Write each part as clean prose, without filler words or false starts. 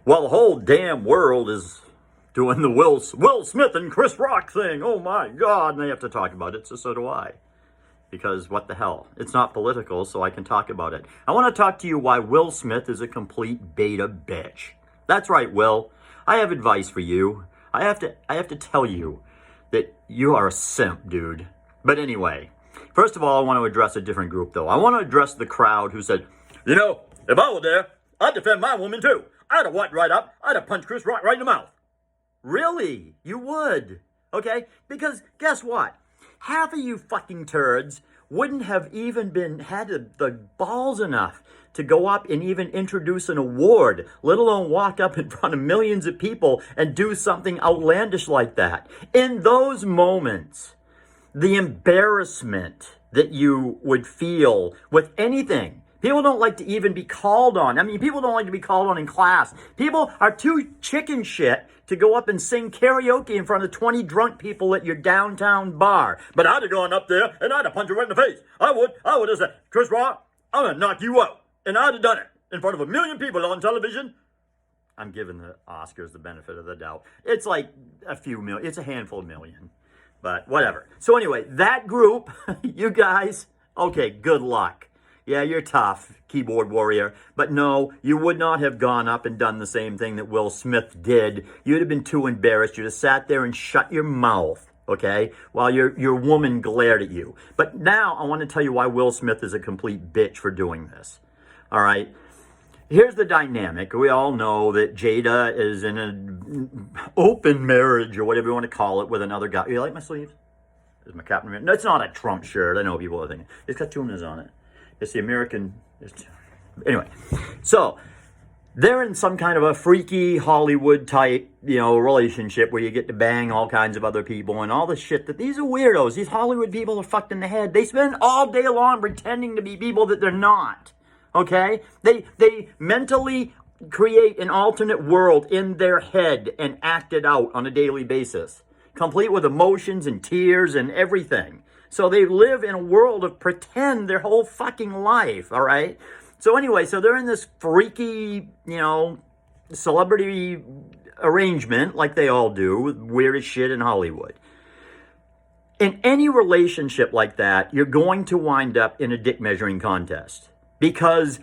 Well, the whole damn world is doing the Will Smith and Chris Rock thing. Oh my God. And they have to talk about it, so do I. Because what the hell? It's not political, so I can talk about it. I want to talk to you why Will Smith is a complete beta bitch. That's right, Will. I have advice for you. I have to tell you that you are a simp, dude. But anyway, first of all, I want to address a different group, though. I want to address the crowd who said, you know, if I were there, I'd defend my woman, too. I'd have walked right up. I'd have punched Chris Rock right in the mouth. Really? You would? Okay? Because guess what? Half of you fucking turds wouldn't have even had the balls enough to go up and even introduce an award, let alone walk up in front of millions of people and do something outlandish like that. In those moments, the embarrassment that you would feel with anything. People don't like to even be called on. I mean, people don't like to be called on in class. People are too chicken shit to go up and sing karaoke in front of 20 drunk people at your downtown bar. But I'd have gone up there and I'd have punched her right in the face. I would have said, Chris Rock, I'm going to knock you out. And I'd have done it in front of 1 million people on television. I'm giving the Oscars the benefit of the doubt. It's like a few million. It's a handful of million. But whatever. So anyway, that group, you guys, okay, good luck. Yeah, you're tough, keyboard warrior. But no, you would not have gone up and done the same thing that Will Smith did. You'd have been too embarrassed. You'd have sat there and shut your mouth, okay, while your woman glared at you. But now I want to tell you why Will Smith is a complete bitch for doing this. All right? Here's the dynamic. We all know that Jada is in an open marriage or whatever you want to call it with another guy. You like my sleeves? Is my Captain America? No, it's not a Trump shirt. I know people are thinking. It's got tunas on it. It's the American. Anyway, so they're in some kind of a freaky Hollywood type, relationship where you get to bang all kinds of other people and all the shit that these are weirdos. These Hollywood people are fucked in the head. They spend all day long pretending to be people that they're not. Okay? They mentally create an alternate world in their head and act it out on a daily basis, complete with emotions and tears and everything. So they live in a world of pretend their whole fucking life, all right? So anyway, so they're in this freaky, celebrity arrangement like they all do, with weird as shit in Hollywood. In any relationship like that, you're going to wind up in a dick measuring contest. Because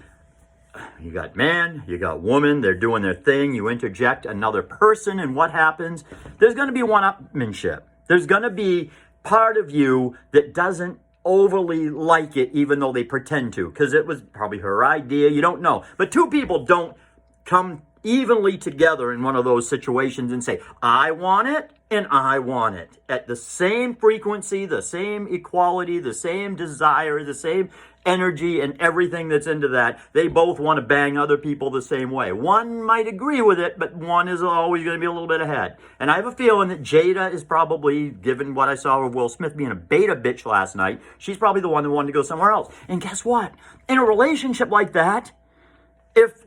you got man, you got woman, they're doing their thing, you interject another person, and what happens? There's going to be one-upmanship. There's going to be part of you that doesn't overly like it, even though they pretend to, because it was probably her idea. You don't know. But two people don't come evenly together in one of those situations and say, I want it and I want it at the same frequency, the same equality, the same desire, the same energy and everything that's into that. They both want to bang other people the same way. One might agree with it, but one is always going to be a little bit ahead. And I have a feeling that Jada is probably, given what I saw of Will Smith being a beta bitch last night, she's probably the one that wanted to go somewhere else. And guess what? In a relationship like that, if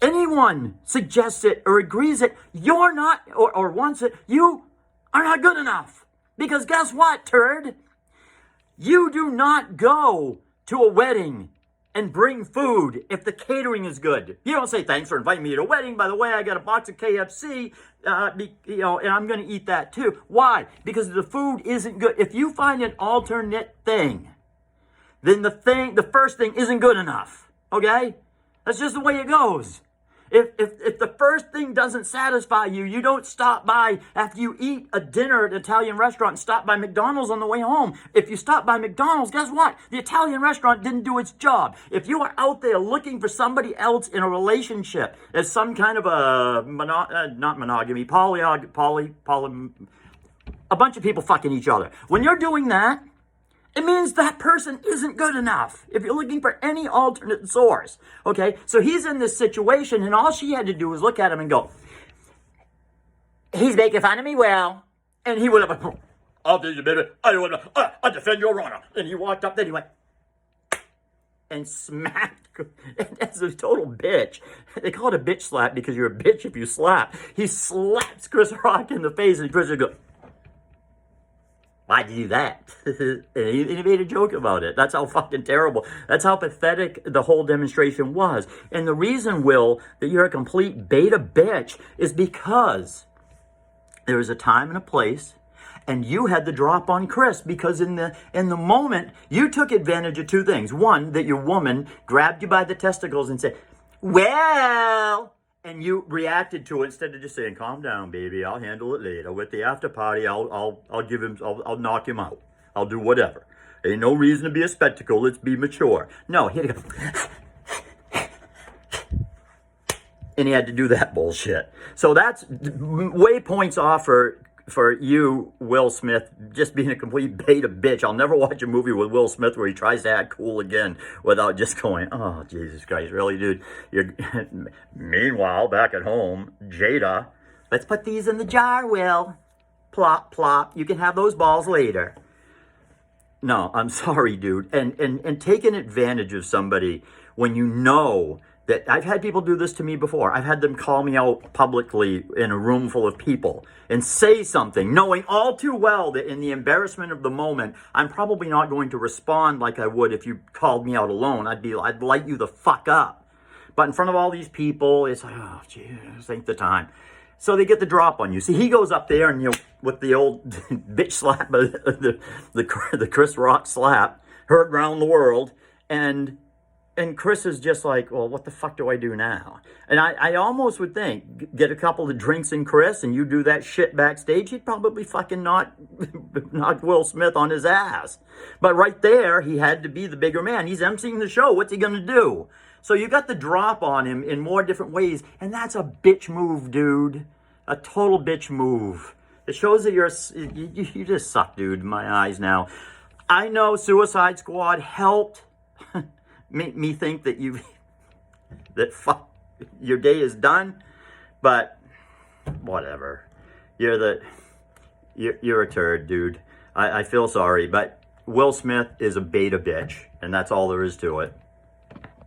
anyone suggests it or agrees it, you're not, or wants it, you are not good enough. Because guess what, turd? You do not go to a wedding and bring food if the catering is good. You don't say, thanks for inviting me to a wedding. By the way, I got a box of KFC, and I'm going to eat that too. Why? Because the food isn't good. If you find an alternate thing, then the first thing isn't good enough. Okay? That's just the way it goes. If the first thing doesn't satisfy you, you don't stop by after you eat a dinner at an Italian restaurant and stop by McDonald's on the way home. If you stop by McDonald's, guess what? The Italian restaurant didn't do its job. If you are out there looking for somebody else in a relationship as some kind of a, not monogamy, a bunch of people fucking each other. When you're doing that, it means that person isn't good enough if you're looking for any alternate source, okay? So he's in this situation, and all she had to do was look at him and go, he's making fun of me, Will. And he would have, I'll do you, baby. I'll defend your honor. And he walked up, then he went, and smacked, as a total bitch. They call it a bitch slap because you're a bitch if you slap. He slaps Chris Rock in the face, and Chris would go, Why'd you do that? And he made a joke about it. That's how fucking terrible. That's how pathetic the whole demonstration was. And the reason, Will, that you're a complete beta bitch is because there was a time and a place, and you had the drop on Chris because in the moment you took advantage of two things. One, that your woman grabbed you by the testicles and said, "Well," and you reacted to it instead of just saying, "Calm down, baby. I'll handle it later. With the after party, I'll give him. I'll knock him out. I'll do whatever. Ain't no reason to be a spectacle. Let's be mature." No, he had to go, and he had to do that bullshit. So that's way points off for you, Will Smith, just being a complete beta bitch. I'll never watch a movie with Will Smith where he tries to act cool again without just going, "Oh, Jesus Christ, really, dude?" Meanwhile, back at home, Jada, "Let's put these in the jar, Will. Plop, plop. You can have those balls later." No, I'm sorry, dude. And taking advantage of somebody when you know that I've had people do this to me before. I've had them call me out publicly in a room full of people and say something, knowing all too well that in the embarrassment of the moment, I'm probably not going to respond like I would if you called me out alone. I'd light you the fuck up. But in front of all these people, it's like, oh, Jesus, ain't the time. So they get the drop on you. See, he goes up there and, with the old bitch slap, the Chris Rock slap, heard around the world, and Chris is just like, "Well, what the fuck do I do now?" And I almost would think, get a couple of drinks in Chris and you do that shit backstage, he'd probably fucking knock Will Smith on his ass. But right there, he had to be the bigger man. He's emceeing the show. What's he going to do? So you got the drop on him in more different ways. And that's a bitch move, dude. A total bitch move. It shows that you just suck, dude, in my eyes now. I know Suicide Squad helped make me think that your day is done, but whatever. You're a turd, dude. I feel sorry, but Will Smith is a beta bitch, and that's all there is to it.